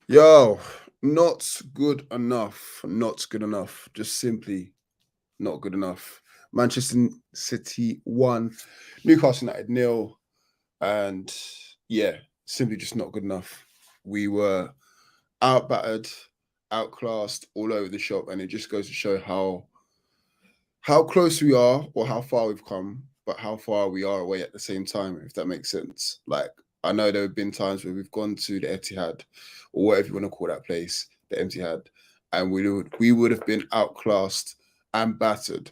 Yo, not good enough. Not good enough. Just simply not good enough. Manchester City won, Newcastle United nil, and yeah, simply just not good enough. We were outbattered, outclassed all over the shop, and it just goes to show how close we are or how far we've come, but how far we are away at the same time, if that makes sense. Like, I know there have been times where we've gone to the Etihad or whatever you want to call that place, the Etihad, and we would have been outclassed and battered.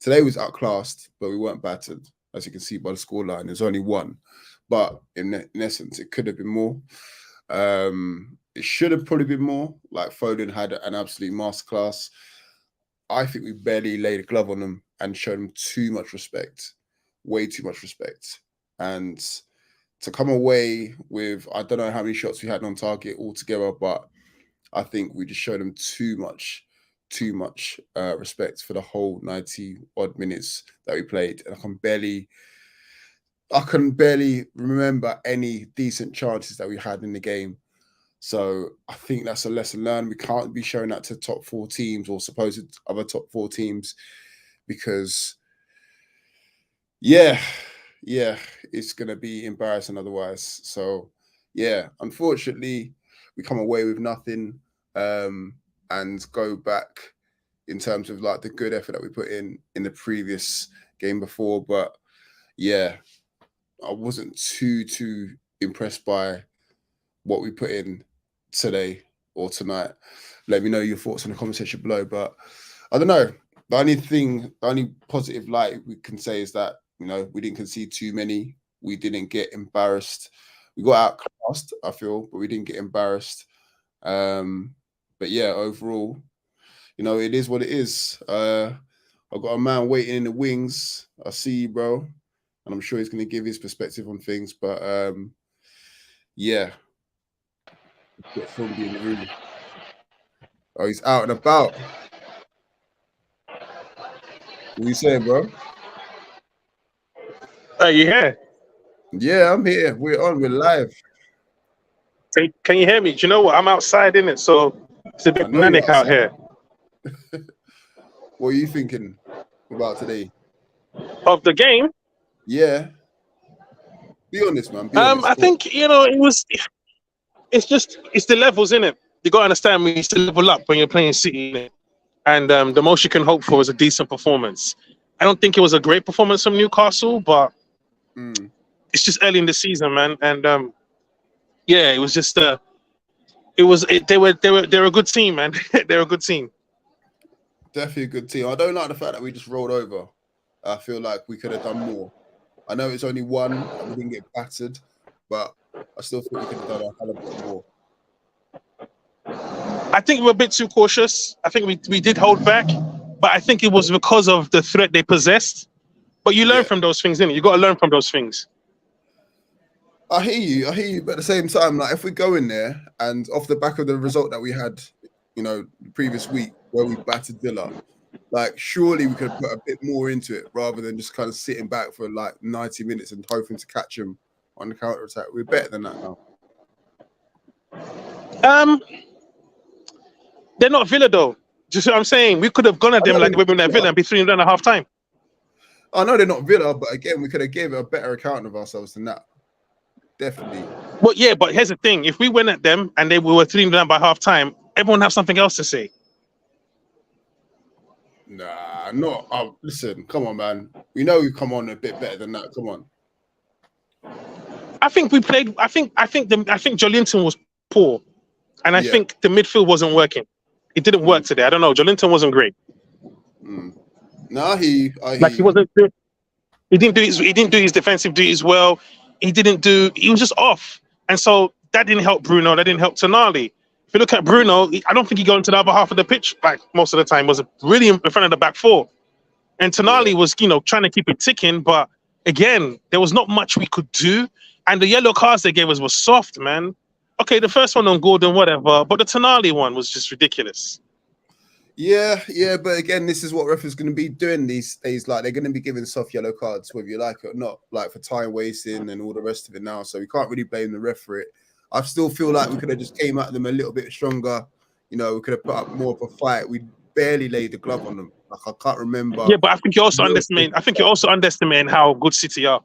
Today was outclassed, but we weren't battered, as you can see by the scoreline. There's only one, but in essence, it could have been more. It should have probably been more. Like Foden had an absolute masterclass. I think we barely laid a glove on them and showed them too much respect, way too much respect. And to come away with, I don't know how many shots we had on target altogether, but I think we just showed them too much respect for the whole 90 odd minutes that we played. And I can barely remember any decent chances that we had in the game. So I think that's a lesson learned. We can't be showing that to top four teams or supposed other top four teams because, yeah, yeah, it's going to be embarrassing otherwise. So, yeah, unfortunately, we come away with nothing and go back in terms of like the good effort that we put in the previous game before. But yeah, I wasn't too impressed by what we put in today or tonight. Let me know your thoughts in the comment section below. But I don't know. The only positive light we can say is that we didn't concede too many. We didn't get embarrassed. We got outclassed, I feel, but we didn't get embarrassed. But yeah, overall, it is what it is. I've got a man waiting in the wings. I see you, bro, and I'm sure he's going to give his perspective on things. But yeah, get Fungi in the room. Oh, he's out and about. What you saying, bro? Are you here? Yeah, I'm here. We're on. We're live. Can you hear me? Do you know what? I'm outside in it, so it's a I bit know you're manic out outside. here. What are you thinking about today? Of the game, Yeah, be honest, man. Be honest. I Go on. think it was. It's the levels in it. You got to understand when you still level up when you're playing City, innit? And the most you can hope for is a decent performance. I don't think it was a great performance from Newcastle, but Mm, it's just early in the season, man. And yeah, it was just they're a good team, man. They're a good team. definitely a good team. I don't like the fact that we just rolled over. I feel like we could have done more. I know it's only one and we didn't get battered, but I still think we could have done a hell of a lot more. I think we were a bit too cautious. I think we did hold back, but I think it was because of the threat they possessed. But you learn Yeah, from those things, innit? You got to learn from those things. I hear you, but at the same time, like if we go in there and off the back of the result that we had, the previous week where we battered Villa, like surely we could have put a bit more into it rather than just kind of sitting back for like 90 minutes and hoping to catch them on the counter attack. We're better than that now. Um, they're not Villa though. Do you see what I'm saying? We could have gone at I know them they're like not we've been at Villa Villa. and be 3-0 at half time. I know they're not Villa, but again, we could have gave a better account of ourselves than that. Definitely. But yeah, but here's the thing: if we went at them and we were 3-0 down by half time, everyone have something else to say. Nah, not. Listen, come on, man. We know we come on a bit better than that. Come on. I think we played. I think Jolinton was poor, and I Yeah. think the midfield wasn't working. It didn't work Mm, today. I don't know. Jolinton wasn't great. mm. No, I hear you. I hear Like he you. wasn't. He didn't do his defensive duties well. He was just off. And so that didn't help Bruno. That didn't help Tonali. If you look at Bruno, I don't think he got into the other half of the pitch like most of the time. Was really in front of the back four. And Yeah. Tonali was, trying to keep it ticking, but again, there was not much we could do. And the yellow cards they gave us were soft, man. Okay, the first one on Gordon, whatever, but the Tonali one was just ridiculous. Yeah, but again, this is what referees going to be doing these days. Like they're going to be giving soft yellow cards, whether you like it or not, like for time wasting and all the rest of it now. So we can't really blame the ref for it. I still feel like we could have just came at them a little bit stronger. You know, we could have put up more of a fight. We barely laid the glove on them. Like, I can't remember. Yeah, but I think you're also underestimating. I think you're also underestimating how good City are.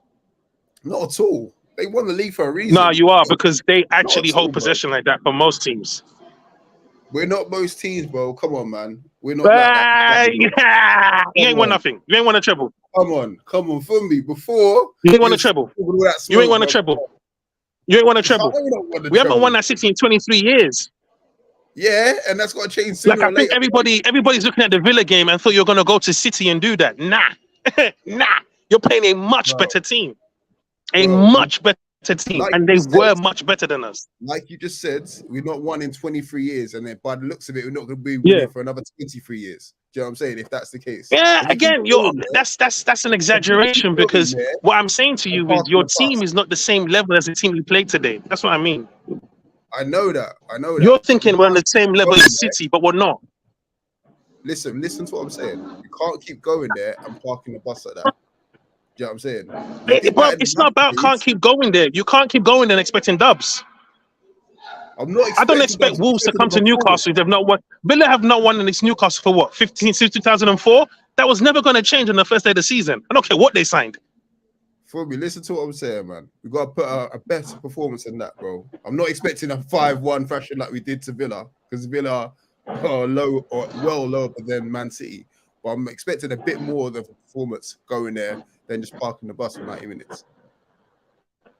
Not at all. They won the league for a reason. No, you are, because they actually hold possession like that for most teams. We're not most teams, bro. Come on, man. We're not like that. You ain't won nothing. You ain't won a treble. Come on, for me. Before you ain't won a treble. You ain't won a treble. You ain't won a treble. We haven't won that City in 23 years. Yeah, and that's got to change sooner. Like, I think everybody's looking at the Villa game and thought you're going to go to City and do that. Nah. Nah. You're playing a much better team. Much better team. Like, and they were much better than us. Like you just said, we've not won in 23 years. And then by the looks of it, we're not going to be winning for another 23 years. Do you know what I'm saying? If that's the case. Yeah, again, that's an exaggeration, because what I'm saying to you is your team is not the same level as the team you played today. That's what I mean. I know that. You're thinking we're on the same level as City, but we're not. Listen to what I'm saying. You can't keep going there and parking the bus like that. Do you know what I'm saying? Bro, it's not about can't keep going there. You can't keep going there and expecting dubs. I don't expect Wolves to come to Newcastle if they've not won. Villa have not won in this Newcastle for what, 15 since 2004? That was never going to change on the first day of the season. I don't care what they signed. For me, listen to what I'm saying, man. We got to put a better performance than that, bro. I'm not expecting a 5-1 fashion like we did to Villa, because Villa are low or well lower than Man City. But I'm expecting a bit more of the performance going there than just parking the bus for 90 minutes.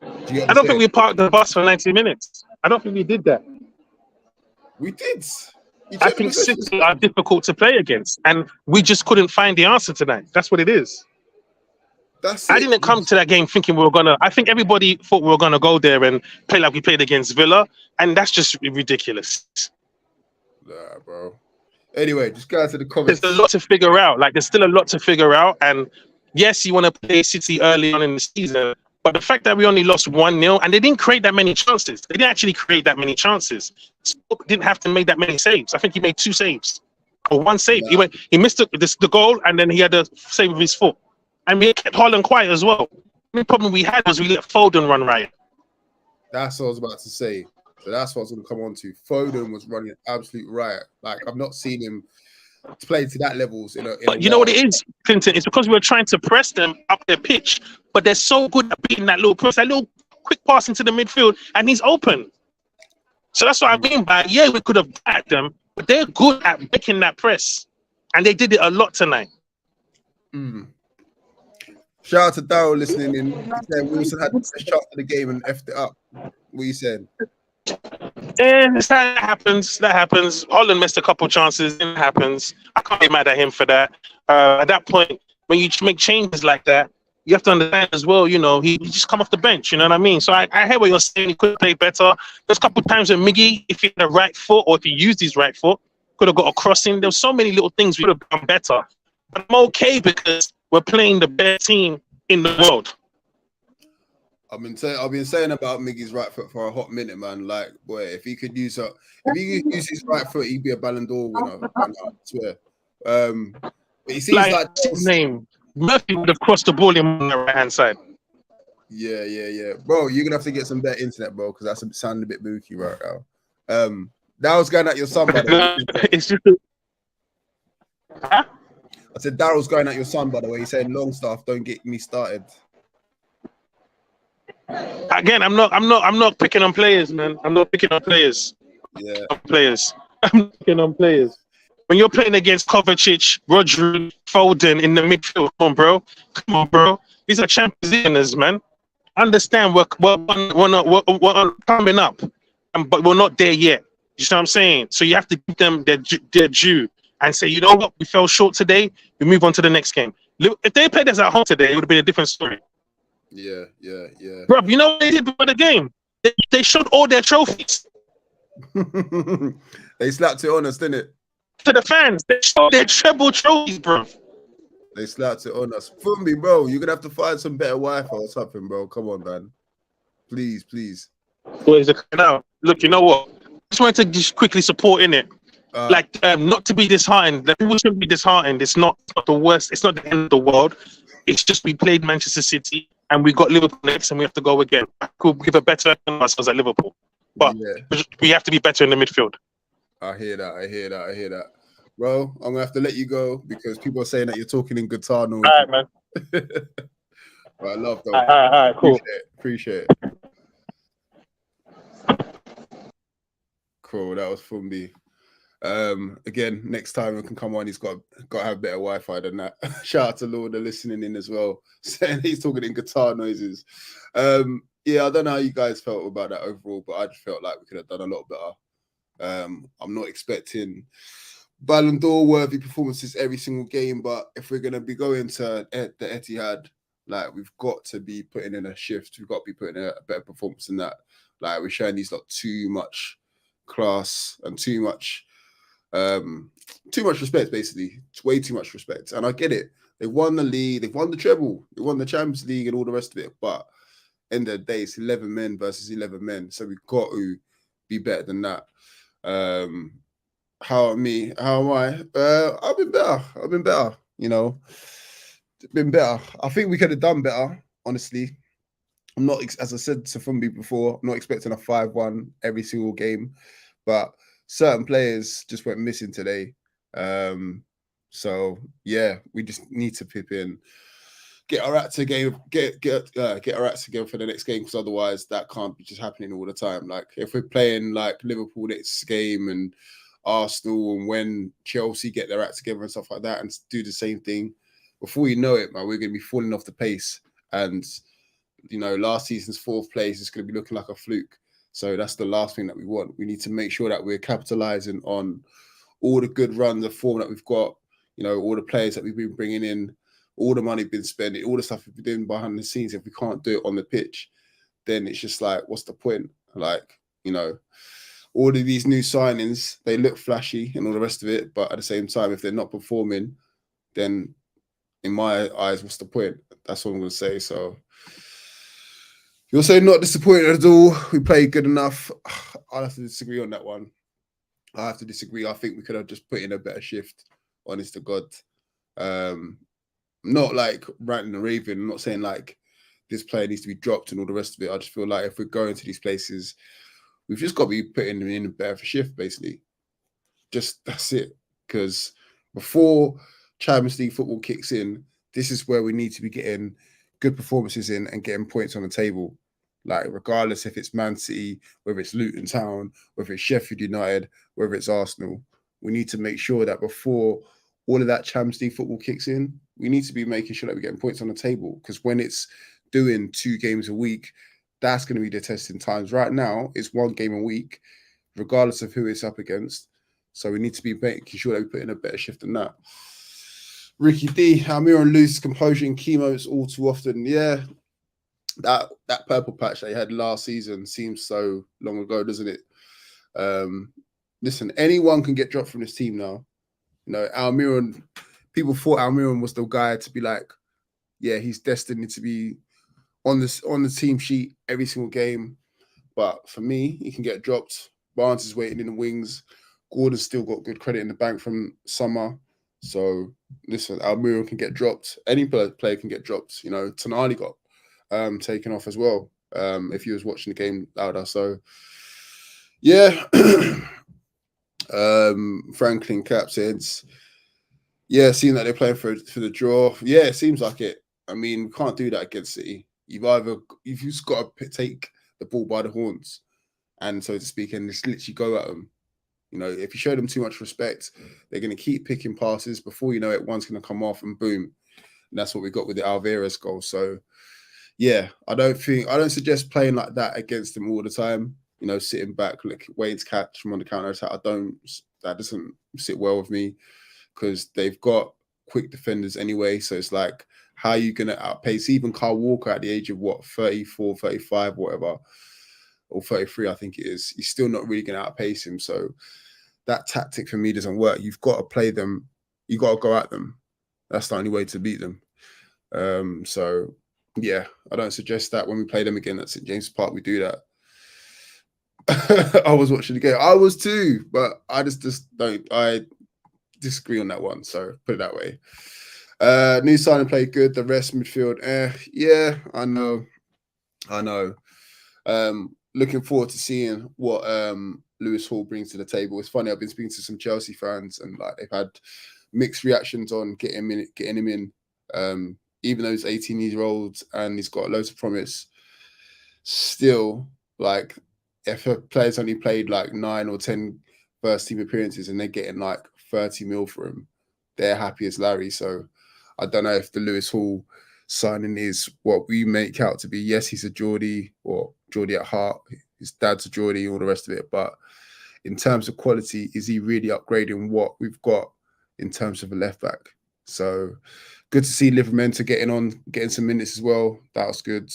I don't think we parked the bus for 90 minutes. I don't think we did that. We did. I think City are difficult to play against, and we just couldn't find the answer tonight. That's what it is. I didn't come to that game thinking we were gonna. I think everybody thought we were gonna go there and play like we played against Villa, and that's just ridiculous. Nah, bro. Anyway, just go to the comments. There's a lot to figure out. Like, there's still a lot to figure out, and yes, you want to play City early on in the season, but the fact that we only lost 1-0 and they didn't create that many chances. They didn't actually create that many chances. Stoke didn't have to make that many saves. I think he made 2 saves or 1 save. Yeah. He missed the goal, and then he had a save with his foot. And we kept Haaland quiet as well. The problem we had was we let Foden run riot. That's what I was about to say. So that's what I was going to come on to. Foden was running absolute riot. Like, I've not seen him play to that levels. But you know what it is, Clinton? It's because we were trying to press them up their pitch, but they're so good at beating that little press, that little quick pass into the midfield, and he's open. So that's what I mean by, yeah, we could have backed them, but they're good at making that press. And they did it a lot tonight. Shout out to Daryl listening in. He said Wilson had the best shot of the game and effed it up. What are you saying? And that happens. That happens. Holland missed a couple chances. It happens. I can't be mad at him for that. At that point, when you make changes like that, you have to understand as well, you know, he just come off the bench. You know what I mean? So I hear what you're saying. He could play better. There's a couple of times when Miggy, if he had the right foot or if he used his right foot, could have got a crossing. There's so many little things we could have done better. But I'm okay because we're playing the best team in the world. I've been saying about Miggy's right foot for a hot minute, man. Like, boy, if he could use his right foot, he'd be a Ballon d'Or winner. Man, I swear. But he seems like his name Murphy would have crossed the ball in on the right hand side. Yeah, bro. You're gonna have to get some better internet, bro, because that's sounding a bit booky right now. Daryl's going at your son, by the way. It's just. Huh? I said Daryl's going at your son, by the way. He's saying Longstaff, don't get me started. Again, I'm not picking on players, man. I'm not picking on players. Yeah. I'm not picking on players. When you're playing against Kovacic, Rodri, Foden in the midfield, come on, bro. These are Champions Leaguers, man. Understand we're coming up, but we're not there yet. You see what I'm saying? So you have to give them their due and say, you know what, we fell short today. We move on to the next game. If they played us at home today, it would have been a different story. Yeah. Bro, you know what they did before the game? They showed all their trophies. They slapped it on us, didn't it? To the fans, they showed their treble trophies, bro. They slapped it on us. For me, bro, you're gonna have to find some better Wi-Fi or something, bro. Come on, man. Please. Where's it now? Look, you know what? I just wanted to just quickly support in it. Not to be disheartened. Like, people shouldn't be disheartened. It's not the worst. It's not the end of the world. It's just we played Manchester City and we got Liverpool next, and we have to go again. I could give a better effort on ourselves at Liverpool. But Yeah, we have to be better in the midfield. I hear that. Bro, I'm gonna have to let you go because people are saying that you're talking in guitar noise. All right, man. But I love though. All right, cool. Appreciate it. Cool. That was Fumbi. Again, next time we can come on, he's got to have better Wi-Fi than that. Shout out to Lord listening in as well, saying he's talking in guitar noises. Yeah, I don't know how you guys felt about that overall, but I just felt like we could have done a lot better. I'm not expecting Ballon d'Or worthy performances every single game, but if we're gonna be going to the Etihad, like we've got to be putting in a shift. We've got to be putting in a better performance than that. Like we're showing these lot too much class and too much respect, basically. It's way too much respect. And I get it. They've won the league, they've won the treble, they won the Champions League and all the rest of it. But end of the day, it's 11 men versus 11 men. So we've got to be better than that. How am I? I've been better, you know. Been better. I think we could have done better, honestly. I'm not, as I said to Fumbi before, I'm not expecting a 5-1 every single game, but certain players just went missing today. So yeah, we just need to pip in, get our act together, get our acts together for the next game, because otherwise that can't be just happening all the time. Like if we're playing like Liverpool next game and Arsenal, and when Chelsea get their act together and stuff like that, and do the same thing, before you know it, man, we're going to be falling off the pace. And you know, last season's 4th place is going to be looking like a fluke. So that's the last thing that we want. We need to make sure that we're capitalizing on all the good runs of form that we've got, you know, all the players that we've been bringing in, all the money been spending, all the stuff we've been doing behind the scenes. If we can't do it on the pitch, then it's just like, what's the point? Like, you know, all of these new signings, they look flashy and all the rest of it, but at the same time, if they're not performing, then in my eyes, what's the point? That's what I'm going to say. So you'll say not disappointed at all. We played good enough. I'll have to disagree on that one. I have to disagree. I think we could have just put in a better shift, honest to God. Not like ranting and raving. I'm not saying like this player needs to be dropped and all the rest of it. I just feel like if we're going to these places, we've just got to be putting in a better shift, basically. Just that's it. Because before Champions League football kicks in, this is where we need to be getting good performances in and getting points on the table. Like, regardless if it's Man City, whether it's Luton Town, whether it's Sheffield United, whether it's Arsenal, we need to make sure that before all of that Champions League football kicks in, we need to be making sure that we're getting points on the table. Because when it's doing 2 games a week, that's going to be the testing times. Right now, it's 1 game a week, regardless of who it's up against. So we need to be making sure that we put in a better shift than that. Ricky D, Almiron loses composure in key moments all too often. Yeah, that purple patch that he had last season seems so long ago, doesn't it? Listen, anyone can get dropped from this team now. You know, Almiron, people thought Almiron was the guy to be like, yeah, he's destined to be on the team sheet every single game. But for me, he can get dropped. Barnes is waiting in the wings. Gordon's still got good credit in the bank from summer. So listen, Almiron can get dropped. Any player can get dropped. You know, Tonali got taken off as well. If you was watching the game louder. So yeah. Franklin Cap says, yeah, seeing that they're playing for the draw. Yeah, it seems like it. I mean, we can't do that against City. You've just got to take the ball by the horns, and so to speak, and just literally go at them. You know, if you show them too much respect, they're going to keep picking passes. Before you know it, one's going to come off and boom. And that's what we got with the Alvarez goal. So yeah, I don't suggest playing like that against them all the time. You know, sitting back, waiting to catch them on the counter attack. That doesn't sit well with me, because they've got quick defenders anyway. So it's like, how are you going to outpace even Kyle Walker at the age of 34, 35, whatever, or 33, I think it is. He's still not really going to outpace him. So that tactic for me doesn't work. You've got to play them. You got to go at them. That's the only way to beat them. So yeah, I don't suggest that when we play them again at St. James's Park, we do that. I was watching the game. I was too, but I just don't. I disagree on that one. So put it that way. New signing played good. The rest midfield, yeah, I know. looking forward to seeing what Lewis Hall brings to the table. It's funny, I've been speaking to some Chelsea fans and like they've had mixed reactions on getting him in. Even though he's 18 years old and he's got loads of promise, still, like, if a player's only played like 9 or 10 first team appearances and they're getting like 30 mil for him, they're happy as Larry. So I don't know if the Lewis Hall signing is what we make out to be. Yes, he's a Geordie, or Geordie at heart. His dad's a Geordie, all the rest of it. But in terms of quality, is he really upgrading what we've got in terms of a left back? So good to see Livramento getting some minutes as well. That was good.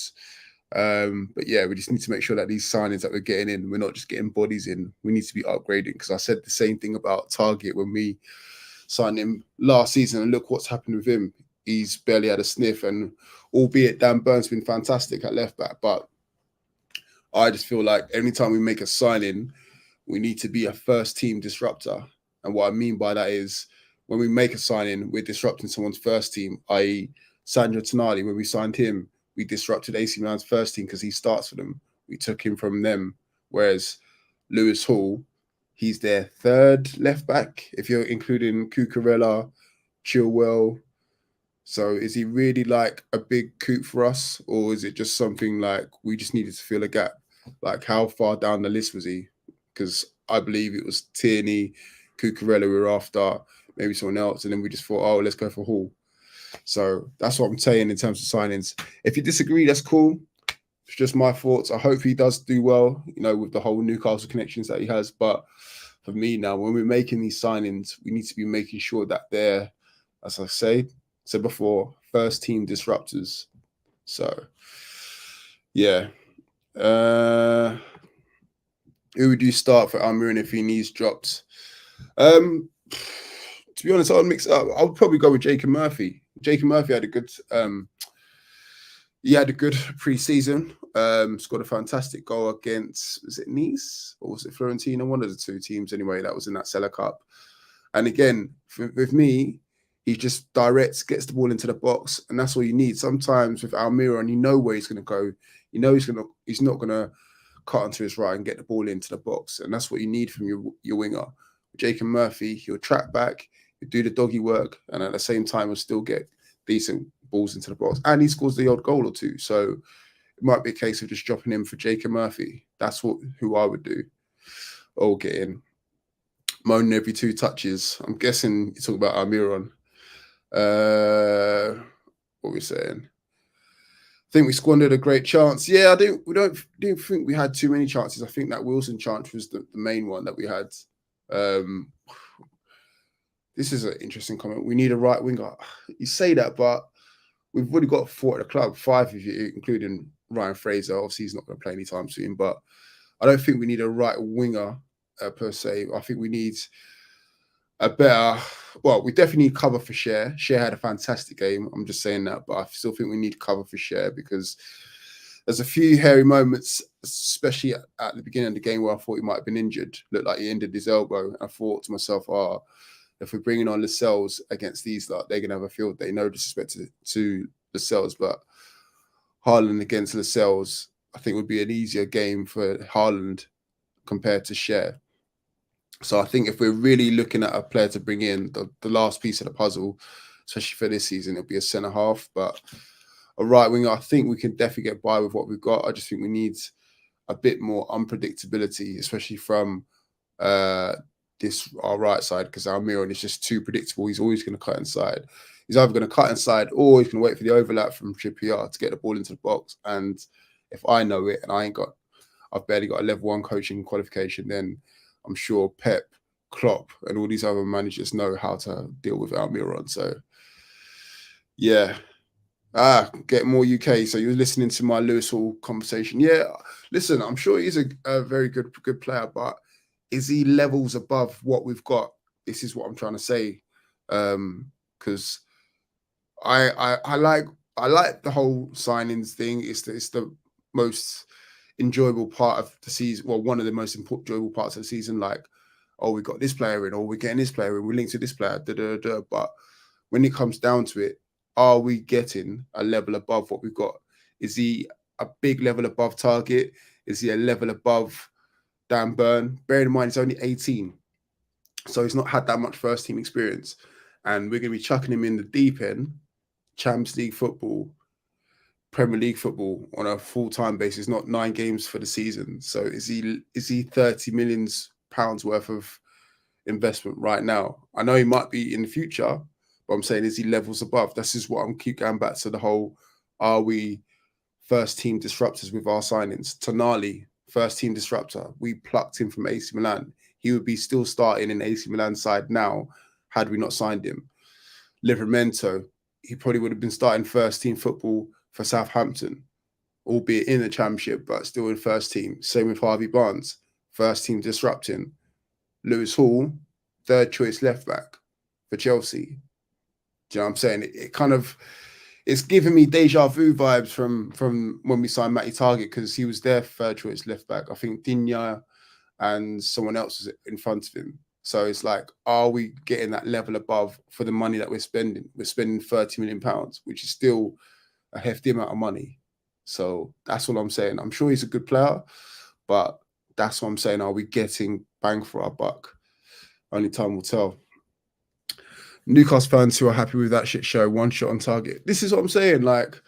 But yeah, we just need to make sure that these signings that we're getting in, we're not just getting bodies in. We need to be upgrading, because I said the same thing about Target when we signed him last season, and look what's happened with him. He's barely had a sniff, and albeit Dan Burn's been fantastic at left back, but I just feel like anytime we make a signing, we need to be a first team disruptor. And what I mean by that is when we make a signing, we're disrupting someone's first team, i.e. Sandro Tonali. When we signed him, we disrupted AC Milan's first team because he starts for them. We took him from them. Whereas Lewis Hall, he's their third left back, if you're including Cucurella, Chilwell. So is he really like a big coup for us? Or is it just something like we just needed to fill a gap? Like, how far down the list was he? Because I believe it was Tierney, Cucurella we were after, maybe someone else. And then we just thought, oh, let's go for Hall. So that's what I'm saying in terms of signings. If you disagree, that's cool. It's just my thoughts. I hope he does do well, with the whole Newcastle connections that he has. But for me now, when we're making these signings, we need to be making sure that they're, as I said before, first team disruptors. So, yeah. Who would you start for Almiron if he needs dropped? To be honest, I'll mix it up. I would probably go with Jacob Murphy. Jacob Murphy had a good pre-season. Scored a fantastic goal against, was it Nice or was it Fiorentina? One of the two teams anyway that was in that Seller Cup. And again, with me, he just directs, gets the ball into the box, and that's all you need. Sometimes with Almiron, you know where he's going to go. You know he's not going to cut onto his right and get the ball into the box, and that's what you need from your winger. Jacob Murphy, he'll track back, he'll do the doggy work, and at the same time, he'll still get decent balls into the box, and he scores the odd goal or two. So it might be a case of just dropping him for Jacob Murphy. That's who I would do. Or get in. Moaning every 2 touches. I'm guessing you're talking about Almiron. What are we saying? I think we squandered a great chance. Yeah, didn't think we had too many chances. I think that Wilson chance was the main one that we had. This is an interesting comment. We need a right winger. You say that, but we've already got 4 at the club, 5 of you, including Ryan Fraser. Obviously, he's not going to play anytime soon, but I don't think we need a right winger per se. I think we need a better. Well, we definitely need cover for Cher. Cher had a fantastic game. I'm just saying that, but I still think we need cover for Cher because there's a few hairy moments, especially at the beginning of the game where I thought he might have been injured. Looked like he injured his elbow. I thought to myself, if we're bringing on Lascelles against these lot, they're going to have a field day. No disrespect to Lascelles, but Haaland against Lascelles, I think would be an easier game for Haaland compared to Cher. So I think if we're really looking at a player to bring in, the last piece of the puzzle, especially for this season, it'll be a centre-half. But a right winger, I think we can definitely get by with what we've got. I just think we need a bit more unpredictability, especially from our right side, because Almiron is just too predictable. He's always going to cut inside. He's either going to cut inside or he's going to wait for the overlap from Trippier to get the ball into the box. And if I know it and I've barely got a level 1 coaching qualification, then I'm sure Pep, Klopp, and all these other managers know how to deal with Almiron. So, yeah. Get more UK. So you're listening to my Lewis Hall conversation. Yeah, listen, I'm sure he's a very good player, but is he levels above what we've got? This is what I'm trying to say. Because I like the whole signings thing. It's the most enjoyable part of the season. Well, one of the most enjoyable parts of the season. Like, oh, we got this player in, or we're getting this player in, we're linked to this player. But when it comes down to it, are we getting a level above what we've got? Is he a big level above target? Is he a level above Dan Burn? Bearing in mind, he's only 18. So he's not had that much first team experience. And we're going to be chucking him in the deep end, Champions League football, Premier League football on a full-time basis, not 9 games for the season. So is he 30 million pounds worth of investment right now? I know he might be in the future, but I'm saying, is he levels above? This is what I'm keep going back to the whole, are we first team disruptors with our signings? Tonali, first team disruptor. We plucked him from AC Milan. He would be still starting in AC Milan side now had we not signed him. Livramento, he probably would have been starting first team football for Southampton, albeit in the Championship, but still in first team. Same with Harvey Barnes, first team disrupting. Lewis Hall, third choice left back for Chelsea. Do you know what I'm saying? It kind of, it's giving me deja vu vibes from when we signed Matty Target, because he was their third choice left back. I think Digne and someone else was in front of him. So it's like, are we getting that level above for the money that we're spending? We're spending £30 million, which is still a hefty amount of money. So that's all I'm saying. I'm sure he's a good player, but that's what I'm saying. Are we getting bang for our buck? Only time will tell. Newcastle fans who are happy with that shit show, one shot on target. This is what I'm saying. Like,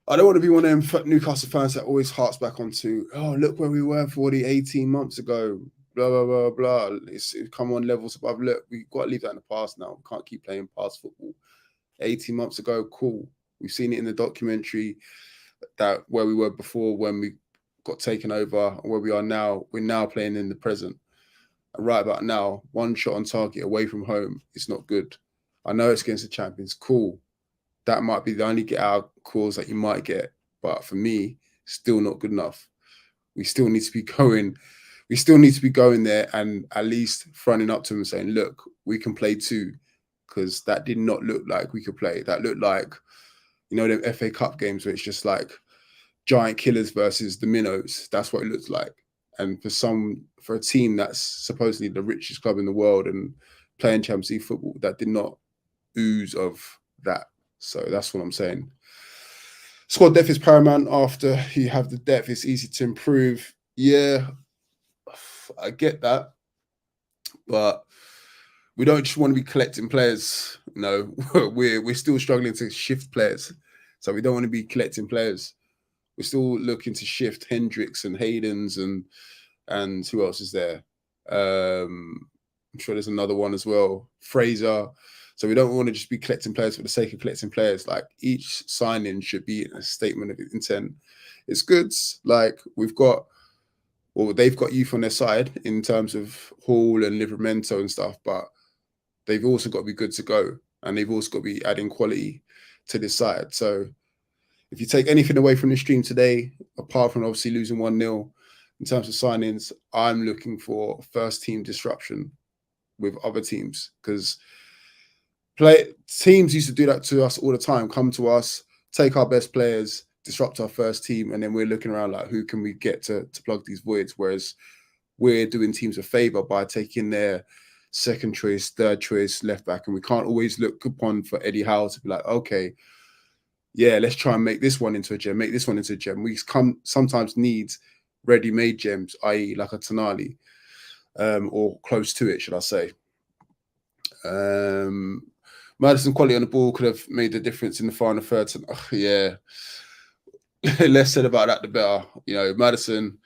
I don't want to be one of them Newcastle fans that always harks back onto, oh, look where we were 18 months ago, blah, blah, blah, blah. It's come on levels above. Look, we've got to leave that in the past now. We can't keep playing past football. 18 months ago, cool. We've seen it in the documentary that where we were before when we got taken over and where we are now. We're now playing in the present. And right about now, one shot on target away from home is not good. I know it's against the champions. Cool. That might be the only get out calls that you might get. But for me, still not good enough. We still need to be going. We still need to be going there and at least fronting up to them and saying, look, we can play too. Because that did not look like we could play. That looked like, you know, them FA Cup games where it's just like giant killers versus the minnows. That's what it looks like. And for a team that's supposedly the richest club in the world and playing Champions League football, that did not ooze of that. So that's what I'm saying. Squad depth is paramount. After you have the depth, it's easy to improve. Yeah, I get that. But we don't just want to be collecting players. No, we're still struggling to shift players. So we don't want to be collecting players. We're still looking to shift Hendricks and Hayden's and who else is there? I'm sure there's another one as well. Fraser. So we don't want to just be collecting players for the sake of collecting players. Like, each signing should be a statement of intent. It's good. Like, they've got youth on their side in terms of Hall and Livramento and stuff, but they've also got to be good to go. And they've also got to be adding quality to this side. So if you take anything away from the stream today, apart from obviously losing 1-0, in terms of signings, I'm looking for first team disruption with other teams, because teams used to do that to us all the time. Come to us, take our best players, disrupt our first team, and then we're looking around like, who can we get to plug these voids? Whereas we're doing teams a favour by taking their second choice, third choice left back, and we can't always look upon for Eddie Howe to be like, okay, yeah, let's try and make this one into a gem, make this one into a gem. We sometimes need ready-made gems, i.e. like a Tonali, or close to it, should I say. Madison quality on the ball could have made the difference in the final third. Yeah, less said about that, the better. You know, Madison,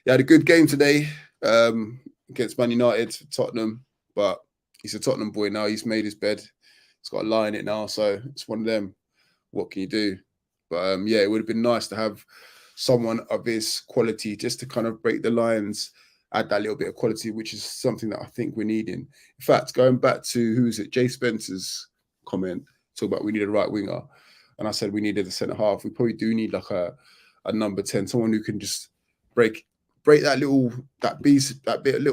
he had a good game today against Man United, Tottenham, but he's a Tottenham boy now. He's made his bed. He's got a lie in it now, so it's one of them. What can you do? But yeah, it would have been nice to have someone of his quality just to kind of break the lines, add that little bit of quality, which is something that I think we're needing. In fact, going back to, who is it, Jay Spencer's comment, talk about we need a right winger. And I said we needed a centre half. We probably do need like a number 10, someone who can just break that little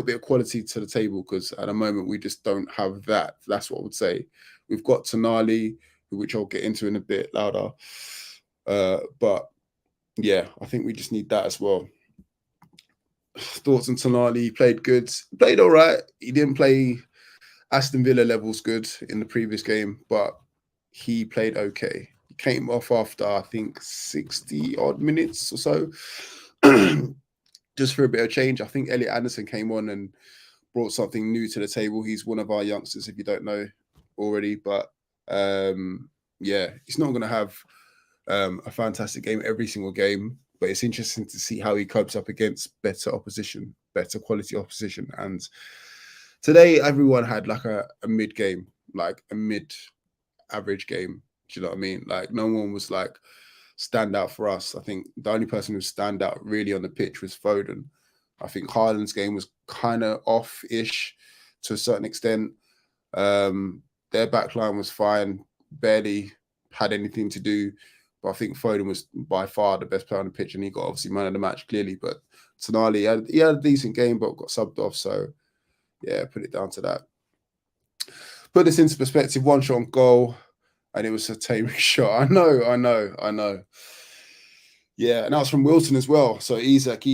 bit of quality to the table, because at the moment we just don't have that. That's what I would say. We've got Tonali, which I'll get into in a bit louder. But yeah, I think we just need that as well. Thoughts on Tonali? He played good. Played all right. He didn't play Aston Villa levels good in the previous game, but he played okay. He came off after, I think, 60 odd minutes or so. just for a bit of change, I think Elliot Anderson came on and brought something new to the table. He's one of our youngsters, if you don't know already. But yeah, he's not going to have a fantastic game every single game. But it's interesting to see how he copes up against better opposition, better quality opposition. And today, everyone had like a mid game, like a mid-average game. Do you know what I mean? Like no one was like stand out for us. I think the only person who stand out really on the pitch was Foden. I think Haaland's game was kind of off-ish to a certain extent. Their backline was fine, barely had anything to do. But I think Foden was by far the best player on the pitch, and he got obviously man of the match clearly. But Tonali, he had a decent game, but got subbed off. So yeah, put it down to that. Put this into perspective: 1 shot on goal, and it was a Tammy shot. I know. Yeah, and that was from Wilson as well. So Isak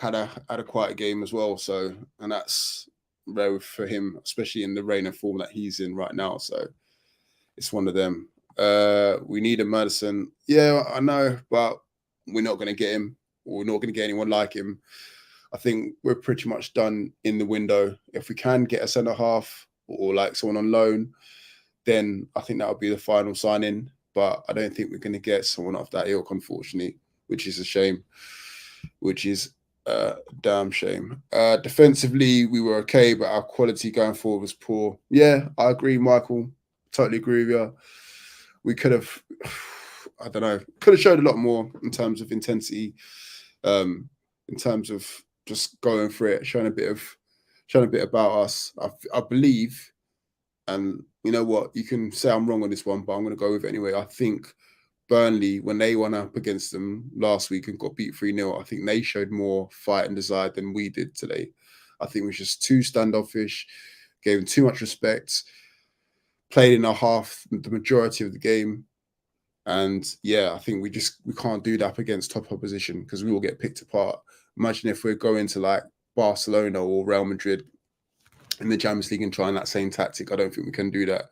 had a quiet game as well. So, and that's rare for him, especially in the reign of form that he's in right now. So it's one of them. We need a Madison. Yeah, I know, but we're not going to get him. We're not going to get anyone like him. I think we're pretty much done in the window. If we can get a centre half or like someone on loan, then I think that would be the final signing. But I don't think we're going to get someone off that ilk, unfortunately, which is a shame, which is a damn shame. Defensively, we were okay, but our quality going forward was poor. Yeah, I agree, Michael. Totally agree with you. We could have, I don't know, could have showed a lot more in terms of intensity, in terms of just going for it, showing a bit about us. I believe, and you know what, you can say I'm wrong on this one, but I'm going to go with it anyway. I think Burnley, when they went up against them last week and got beat 3-0, I think they showed more fight and desire than we did today. I think we were just too standoffish, gave them too much respect, played in our half the majority of the game. And yeah, I think we can't do that against top opposition because we will get picked apart. Imagine if we're going to like Barcelona or Real Madrid in the Champions League and trying that same tactic. I don't think we can do that.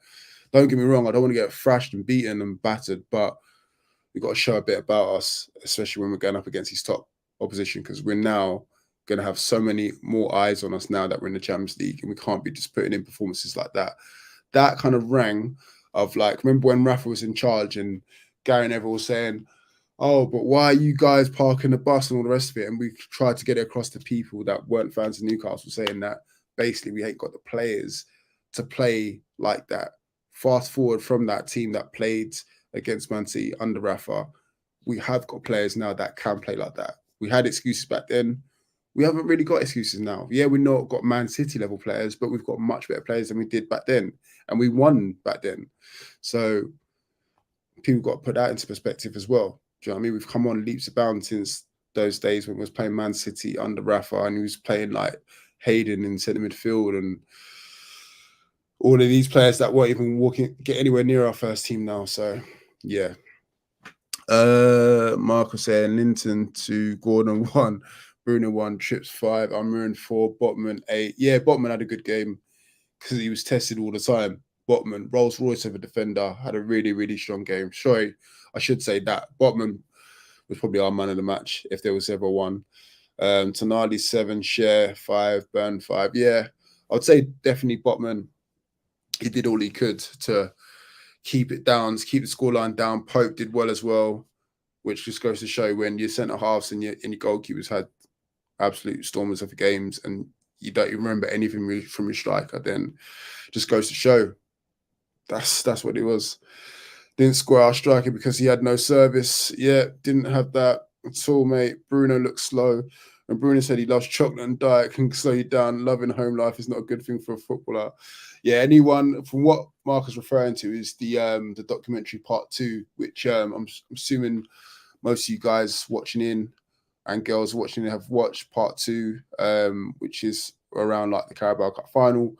Don't get me wrong, I don't want to get thrashed and beaten and battered, but we've got to show a bit about us, especially when we're going up against these top opposition, because we're now going to have so many more eyes on us now that we're in the Champions League, and we can't be just putting in performances like that. That kind of rang of like, remember when Rafa was in charge and Gary Neville was saying, oh, but why are you guys parking the bus and all the rest of it? And we tried to get it across to people that weren't fans of Newcastle, saying that basically we ain't got the players to play like that. Fast forward from that team that played against Man City under Rafa, we have got players now that can play like that. We had excuses back then. We haven't really got excuses now. Yeah, we've not got Man City level players, but we've got much better players than we did back then. And we won back then. So people got to put that into perspective as well. Do you know what I mean? We've come on leaps and bounds since those days when we was playing Man City under Rafa and he was playing like Hayden in centre midfield and all of these players that weren't even get anywhere near our first team now. So yeah. Marco saying Linton 2, Gordon 1, Bruno 1, Trips 5, Almiron 4, Botman 8. Yeah, Botman had a good game because he was tested all the time. Botman, Rolls Royce of a defender, had a really, really strong game. Sorry, I should say that. Botman was probably our man of the match if there was ever one. Tonali 7, Share 5, Burn 5. Yeah, I would say definitely Botman. He did all he could to keep it down, to keep the scoreline down. Pope did well as well, which just goes to show when your centre halves and your goalkeepers had absolute stormers of the games and you don't even remember anything from your striker, then just goes to show that's what it was. Didn't score our striker because he had no service. Yeah, didn't have that at all, mate. Bruno looked slow. And Bruno said he loves chocolate and diet, can slow you down. Loving home life is not a good thing for a footballer. Yeah, anyone, from what Mark is referring to, is the documentary part 2, which I'm assuming most of you guys watching in and girls watching in have watched part 2, which is around like the Carabao Cup final.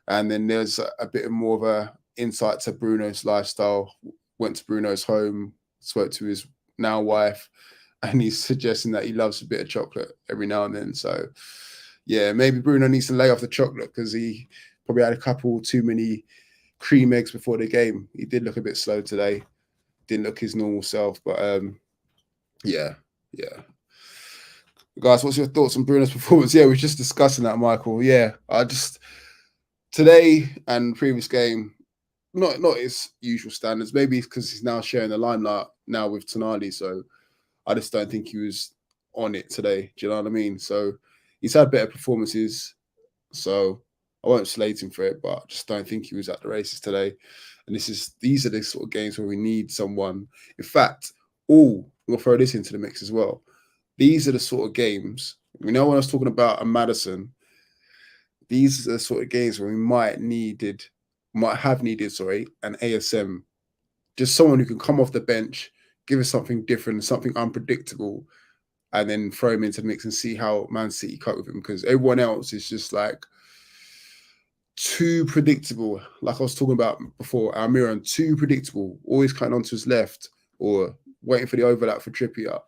And then there's a bit more of a insight to Bruno's lifestyle. Went to Bruno's home, spoke to his now wife, and he's suggesting that he loves a bit of chocolate every now and then. So, yeah, maybe Bruno needs to lay off the chocolate because he probably had a couple too many cream eggs before the game. He did look a bit slow today. Didn't look his normal self, but yeah. Guys, what's your thoughts on Bruno's performance? Yeah, we were just discussing that, Michael. Yeah, today and previous game, not his usual standards. Maybe because he's now sharing the limelight now with Tonali. So I just don't think he was on it today. Do you know what I mean? So he's had better performances. So I won't slate him for it, but I just don't think he was at the races today. And these are the sort of games where we need someone. In fact, we'll throw this into the mix as well. These are the sort of games, when I was talking about a Madison, these are the sort of games where we might have needed, an ASM, just someone who can come off the bench, give us something different, something unpredictable, and then throw him into the mix and see how Man City cope with him, because everyone else is just like too predictable. Like I was talking about before, Almiron, too predictable, always cutting onto his left or waiting for the overlap for Trippier.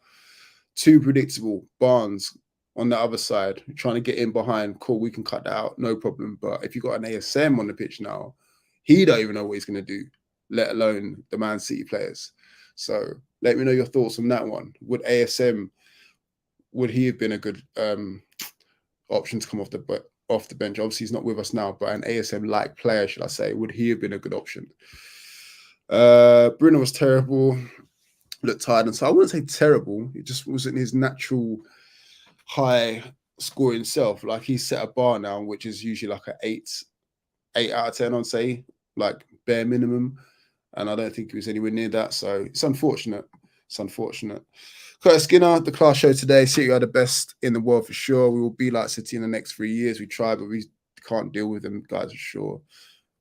Too predictable. Barnes on the other side, trying to get in behind. Cool, we can cut that out, no problem. But if you've got an ASM on the pitch now, he don't even know what he's going to do, let alone the Man City players. So let me know your thoughts on that one. Would he have been a good option to come off the bench? Obviously, he's not with us now, but an ASM-like player, should I say, would he have been a good option? Bruno was terrible. Looked tired, and so I wouldn't say terrible. It just wasn't his natural high scoring self. Like he's set a bar now, which is usually like an 8 out of 10, I'd say, like bare minimum. And I don't think he was anywhere near that. So it's unfortunate. Curtis Skinner, the class show today. City are the best in the world for sure. We will be like City in the next 3 years. We try, but we can't deal with them guys for sure.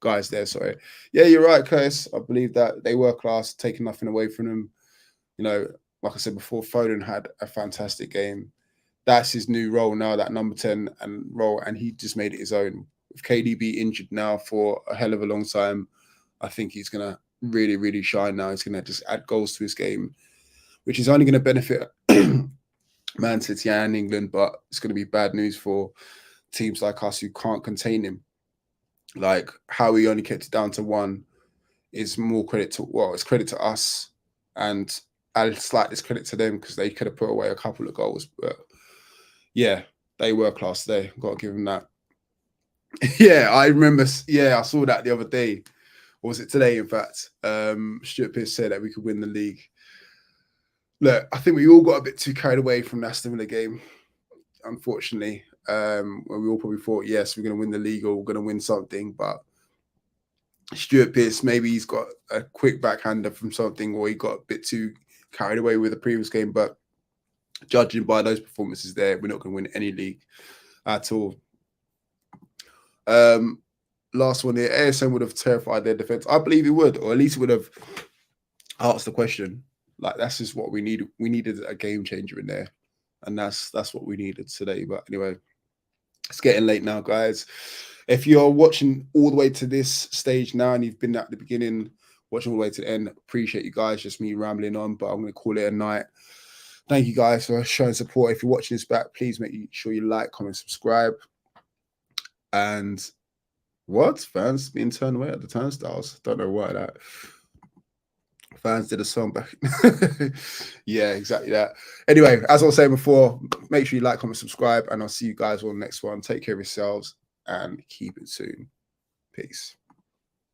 Guys there, sorry. Yeah, you're right, Curtis. I believe that they were class, taking nothing away from them. You know, like I said before, Foden had a fantastic game. That's his new role now, that number 10 and role, and he just made it his own. With KDB injured now for a hell of a long time, I think he's going to really, really shine now. He's going to just add goals to his game, which is only going to benefit Man City and England, but it's going to be bad news for teams like us who can't contain him. Like how he only kept it down to 1 is more credit to, it's credit to us, and a slight discredit to them because they could have put away a couple of goals. But yeah, they were class today. Got to give them that. Yeah, I remember. Yeah, I saw that the other day. Or was it today, in fact? Stuart Pearce said that we could win the league. Look, I think we all got a bit too carried away from the Aston Villa game, unfortunately. When we all probably thought, yes, we're going to win the league or we're going to win something. But Stuart Pearce, maybe he's got a quick backhander from something, or he got a bit too carried away with the previous game. But judging by those performances there, we're not going to win any league at all. Last one here, ASM would have terrified their defense. I believe he would, or at least would have asked the question. Like, that's just what we need. We needed a game changer in there, and that's what we needed today. But anyway, it's getting late now, guys. If you're watching all the way to this stage now and you've been at the beginning, watching all the way to the end, appreciate you guys. Just me rambling on, but I'm going to call it a night. Thank you guys for showing support. If you're watching this back, please make sure you like, comment, subscribe. And what? Fans being turned away at the turnstiles. Don't know why that. Fans did a song back. Yeah, exactly that. Anyway, as I was saying before, make sure you like, comment, subscribe, and I'll see you guys on the next one. Take care of yourselves and keep it soon. Peace.